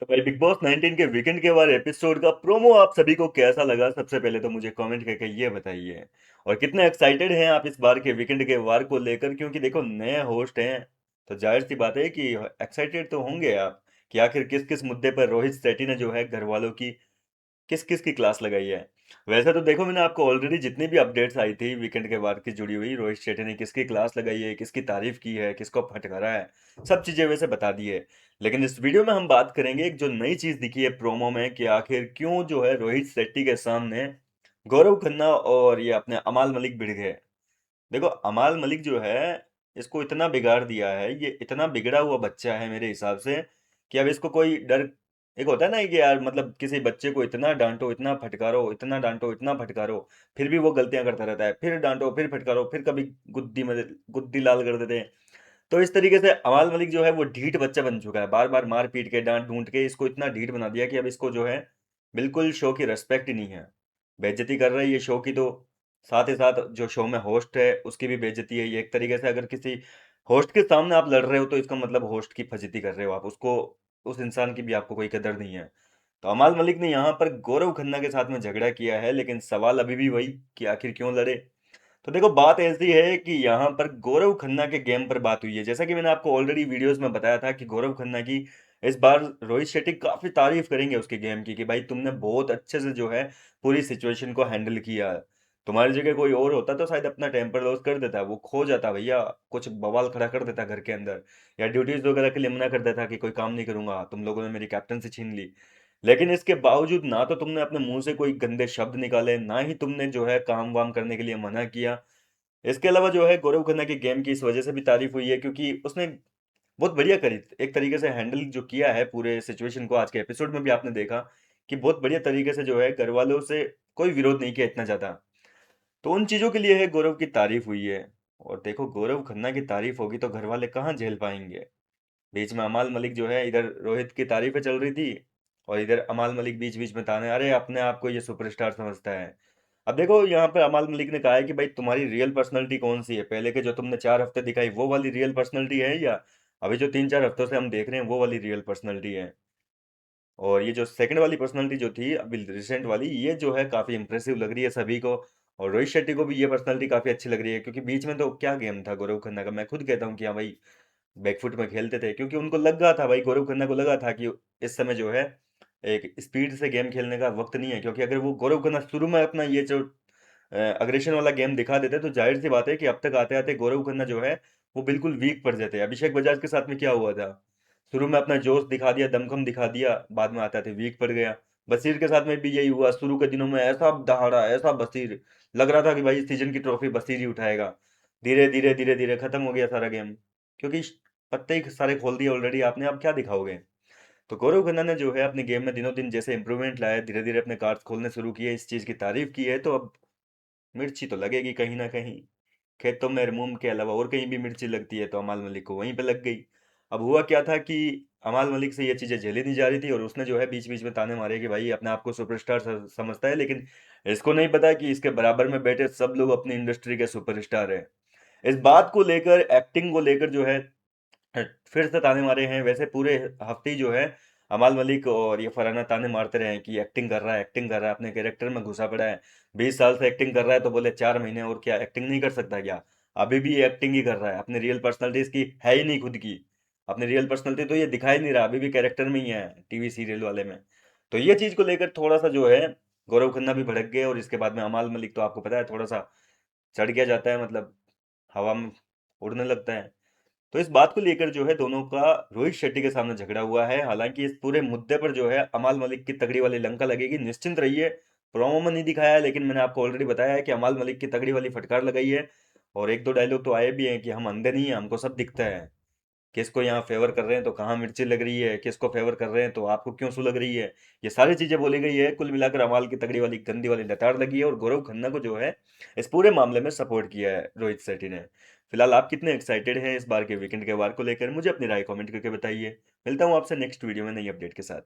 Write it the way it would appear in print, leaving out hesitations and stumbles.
तो भाई big boss 19 के वीकेंड के वार एपिसोड का प्रोमो आप सभी को कैसा लगा? सबसे पहले तो मुझे कमेंट करके ये बताइए। और कितने एक्साइटेड हैं आप इस बार के वीकेंड के वार को लेकर? क्योंकि देखो नए होस्ट हैं, तो जाहिर सी बात है कि एक्साइटेड तो होंगे आप कि आखिर किस किस मुद्दे पर रोहित शेट्टी ने जो है घर वालों की किस किस की क्लास लगाई है। वैसे तो देखो मैंने आपको ऑलरेडी जितनी भी अपडेट्स आई थी वीकेंड के बाद की जुड़ी हुई, रोहित शेट्टी ने किसकी क्लास लगाई है, किसकी तारीफ की है, किसको फटकारा है, सब चीजें वैसे बता दी है। लेकिन इस वीडियो में हम बात करेंगे एक जो नई चीज दिखी है प्रोमो में कि आखिर क्यों जो है रोहित शेट्टी के सामने गौरव खन्ना और ये अपने अमाल मलिक भिड़ गए। देखो अमाल मलिक जो है इसको इतना बिगाड़ दिया है, ये इतना बिगड़ा हुआ बच्चा है मेरे हिसाब से कि अब इसको कोई डर। एक होता है ना कि यार मतलब किसी बच्चे को इतना डांटो, इतना फटकारो, इतना डांटो, इतना फटकारो, फिर भी वो गलतियां करता रहता है, फिर डांटो, फिर फटकारो, फिर कभी गुद्दी में गुद्दी लाल कर देते हैं। तो इस तरीके से अमाल मलिक जो है वो ढीठ बच्चा बन चुका है, बार बार मार पीट के डांट ढूंढ के इसको इतना ढीठ बना दिया कि अब इसको जो है बिल्कुल शो की रेस्पेक्ट ही नहीं है। बेइज्जती कर रही है शो की, तो साथ ही साथ जो शो में होस्ट है उसकी भी बेइज्जती है। ये एक तरीके से अगर किसी होस्ट के सामने आप लड़ रहे हो तो इसका मतलब होस्ट की फजीती कर रहे हो आप, उसको उस इंसान की भी आपको कोई कदर नहीं है। तो अमाल मलिक ने यहाँ पर गौरव खन्ना के साथ में झगड़ा किया है, लेकिन सवाल अभी भी वही कि आखिर क्यों लड़े। तो देखो बात ऐसी है कि यहाँ पर गौरव खन्ना के गेम पर बात हुई है। जैसा कि मैंने आपको ऑलरेडी वीडियोस में बताया था कि गौरव खन्ना की इस बार रोहित शेट्टी काफी तारीफ करेंगे उसके गेम की कि भाई तुमने बहुत अच्छे से जो है पूरी सिचुएशन को हैंडल किया। तुम्हारी जगह कोई और होता तो शायद अपना टेम्पर लॉस कर देता, वो खो जाता भैया, कुछ बवाल खड़ा कर देता घर के अंदर, या ड्यूटीज वगैरह के लिए मना कर देता कि कोई काम नहीं करूंगा, तुम लोगों ने मेरी कैप्टनसी छीन ली। लेकिन इसके बावजूद ना तो तुमने अपने मुंह से कोई गंदे शब्द निकाले, ना ही तुमने जो है काम वाम करने के लिए मना किया। इसके अलावा जो है गौरव खन्ना की गेम की इस वजह से भी तारीफ हुई है क्योंकि उसने बहुत बढ़िया करी, एक तरीके से हैंडल जो किया है पूरे सिचुएशन को। आज के एपिसोड में भी आपने देखा कि बहुत बढ़िया तरीके से जो है घर वालों से कोई विरोध नहीं किया इतना ज्यादा। तो उन चीजों के लिए है गौरव की तारीफ हुई है। और देखो गौरव खन्ना की तारीफ होगी तो घर वाले कहाँ झेल पाएंगे। बीच में अमाल मलिक जो है, इधर रोहित की तारीफें चल रही थी और इधर अमाल मलिक बीच बीच में ताने, अरे अपने आप को ये सुपरस्टार समझता है। अब देखो यहाँ पे अमाल मलिक ने कहा है कि भाई तुम्हारी रियल पर्सनैलिटी कौन सी है, पहले के जो तुमने 4 हफ्ते दिखाई वो वाली रियल पर्सनैलिटी है, या अभी जो 3-4 हफ्तों से हम देख रहे हैं वो वाली रियल पर्सनैलिटी है। और ये जो सेकंड वाली पर्सनैलिटी जो थी अभी रिसेंट वाली, ये जो है काफी इंप्रेसिव लग रही है सभी को। और रोहित शेट्टी को भी ये पर्सनैलिटी काफी अच्छी लग रही है क्योंकि बीच में तो क्या गेम था गौरव खन्ना का, मैं खुद कहता हूँ कि हाँ भाई बैकफुट में खेलते थे, क्योंकि उनको लगा था भाई, गौरव खन्ना को लगा था कि इस समय जो है एक स्पीड से गेम खेलने का वक्त नहीं है। क्योंकि अगर वो गौरव खन्ना शुरू में अपना ये जो अग्रेशन वाला गेम दिखा देते तो जाहिर सी बात है कि अब तक आते आते गौरव खन्ना जो है वो बिल्कुल वीक पड़ जाते। अभिषेक बजाज के साथ में क्या हुआ था, शुरू में अपना जोश दिखा दिया, दमखम दिखा दिया, बाद में आते आते वीक पड़ गया। बशीर के साथ में भी यही हुआ, शुरू के दिनों में ऐसा दहाड़ा, ऐसा बशीर लग रहा था कि भाई इस सीजन की ट्रॉफी बशीर ही उठाएगा। धीरे धीरे धीरे धीरे खत्म हो गया सारा गेम, क्योंकि पत्ते ही सारे खोल दिए ऑलरेडी आपने, अब क्या दिखाओगे। तो गौरव खन्ना ने जो है अपने गेम में दिनों दिन जैसे इंप्रूवमेंट लाया, धीरे धीरे अपने कार्ड्स खोलने शुरू किए, इस चीज की तारीफ की है, तो अब मिर्ची तो लगेगी कहीं ना कहीं। खेतों में मूंग के अलावा और कहीं भी मिर्ची लगती है, तो अमाल मलिक को वहीं पे लग गई। अब हुआ क्या था कि अमाल मलिक से ये चीजें झेली नहीं जा रही थी और उसने जो है बीच बीच में ताने मारे कि भाई अपने आप को सुपरस्टार समझता है, लेकिन इसको नहीं पता कि इसके बराबर में बैठे सब लोग अपनी इंडस्ट्री के सुपरस्टार है। इस बात को लेकर, एक्टिंग को लेकर जो है फिर से ताने मारे हैं। वैसे पूरे हफ्ते ही जो है अमाल मलिक और ये फरहाना ताने मारते रहे हैं कि एक्टिंग कर रहा है, एक्टिंग कर रहा है, अपने कैरेक्टर में घुसा पड़ा है। 20 साल से एक्टिंग कर रहा है तो बोले 4 महीने और क्या एक्टिंग नहीं कर सकता क्या? अभी भी ये एक्टिंग ही कर रहा है, अपनी रियल पर्सनैलिटी इसकी है ही नहीं खुद की। अपनी रियल पर्सनैलिटी तो ये दिखा ही नहीं रहा, अभी भी कैरेक्टर में ही है टीवी सीरियल वाले में। तो ये चीज को लेकर थोड़ा सा जो है गौरव खन्ना भी भड़क गए, और इसके बाद में अमाल मलिक तो आपको पता है थोड़ा सा चढ़ गया जाता है, मतलब हवा में उड़ने लगता है। तो इस बात को लेकर जो है दोनों का रोहित शेट्टी के सामने झगड़ा हुआ है। हालांकि इस पूरे मुद्दे पर जो है अमाल मलिक की तगड़ी वाली लंका लगेगी, निश्चिंत रहिए। प्रोमो में नहीं दिखाया है लेकिन मैंने आपको ऑलरेडी बताया है कि अमाल मलिक की तगड़ी वाली फटकार लगाई है। और एक दो डायलॉग तो आए भी हैं कि हम अंधे नहीं है, हमको सब दिखता है। किसको यहाँ फेवर कर रहे हैं तो कहाँ मिर्ची लग रही है, किसको फेवर कर रहे हैं तो आपको क्यों सू लग रही है, ये सारी चीजें बोली गई है। कुल मिलाकर अमाल की तगड़ी वाली गंदी वाली लताड़ लगी है और गौरव खन्ना को जो है इस पूरे मामले में सपोर्ट किया है रोहित शेट्टी ने। फिलहाल आप कितने एक्साइटेड हैं इस बार के वीकेंड के वार को लेकर, मुझे अपनी राय कमेंट करके बताइए। मिलता हूँ आपसे नेक्स्ट वीडियो में नई अपडेट के साथ।